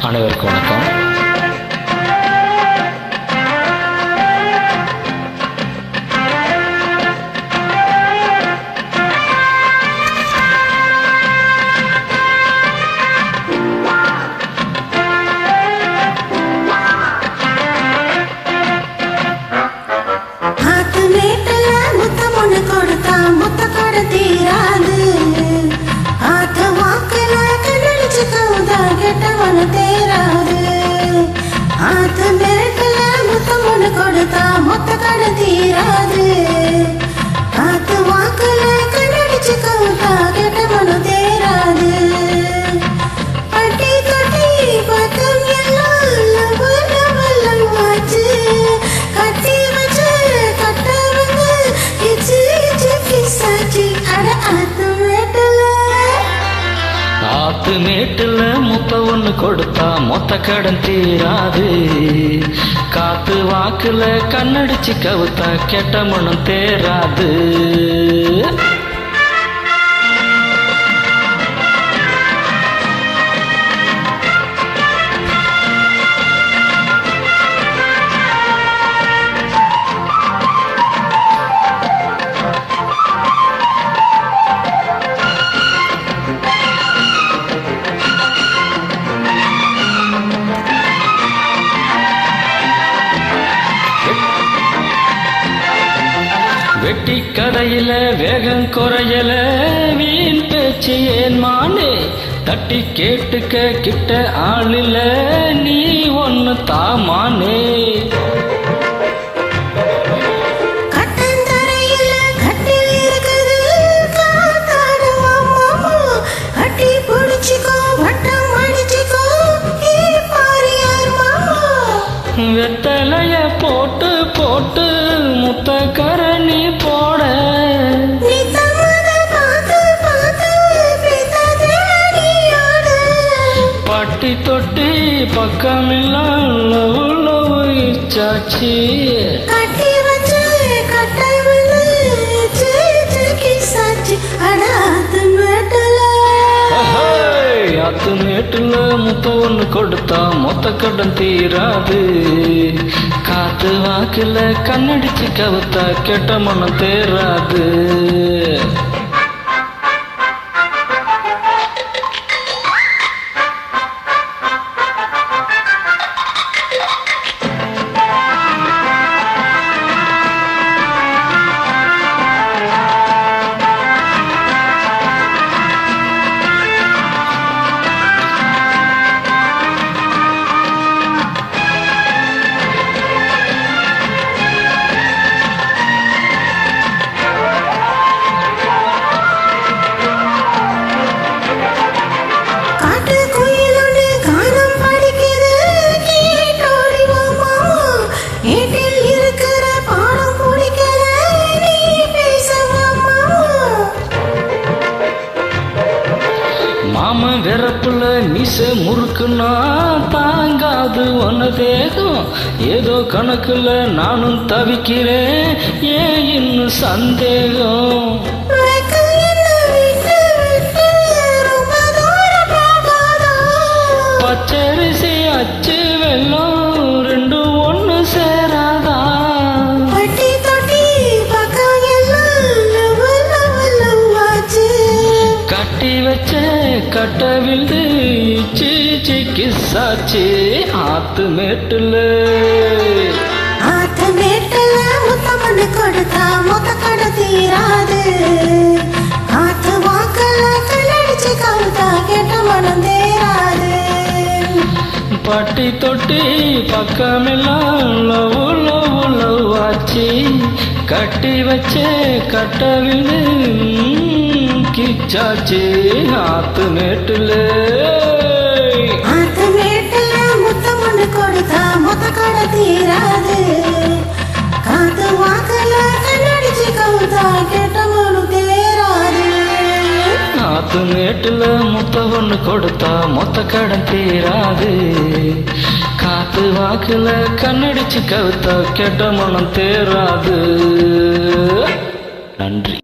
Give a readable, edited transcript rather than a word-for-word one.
அனைவருக்கும் வணக்கம். மொத்த கட தீராது காத்து வாக்குல கண்ணடிச்சு கவுத்தா கெட்ட மனம் தேராது பட்டி தொட்டி பக்கம் எல்லாம் வல்லமாச்சு கட்டி வச்ச கட்டவங்க இச்சு இச்சு கிசாச்சு அட ஆத்து மேட்டுல முத்த ஒண்ணு கொடுத்தா மொத்த கடன் தீராது காத்து வாக்குல கண்ணடிச்சு கவுத்தா கெட்ட மனம் தேராது. வெட்டி கதையில வேகம் குறையல வீண் பேச்சு ஏன் மானே தட்டி கேட்டுக்க கிட்ட ஆளில நீ ஒன்னு தாமானே வெத்தலைய போட்டு போட்டு முத்த கரணி போட பட்டி தொட்டி பக்கமெல்லாம் லவ் இச்சாச்சி கட்டி வச்சு கட்டை ஆத்து மேட்டுல முத்த ஒண்ணு கொடுத்தா மொத்த கடன் தீராது காத்து வாக்குல கண்ணடிச்சு கவுத்தா கெட்ட மனம் தேராது. மாம வெறப்புல மிச முறுக்குன்னா தாங்காது ஒன்ன தேகம் ஏதோ கணக்குல நானும் தவிக்கிறேன் ஏன் இன்னும் சந்தேகம் பச்சரிசி அச்சு வெள்ளம் ரெண்டும் ஒண்ணு சேராதா கட்டி வச்ச கட்ட விழுந்து சீச்சி கிசாச்சு ஆத்து மேட்டுல முத்த மண்ணு கொடுத்தா மொத்த கட தீராது காத்து வாக்கல கண்ணடிச்சு கவுத்தா கெட்ட மனம் தேராது பட்டி தொட்டி பக்கமெல்லாம் லவ் ஆச்சு கட்டி வச்ச கட்ட விழுந்து கிச்சாச்சு ஆத்து மேட்டுல முத்த மண்ணு கொடுத்தா மொத்த கட தீராது காத்து வாக்கல கண்ணடிச்சு கவுத்தா கெட்ட மனம் தேராது. ஆத்து மேட்டுல முத்த ஒண்ணு கொடுத்தா மொத்த கடன் தீராது காத்து வாக்குல கண்ணடிச்சு கவுத்தா கெட்ட மனம் தேராது. நன்றி.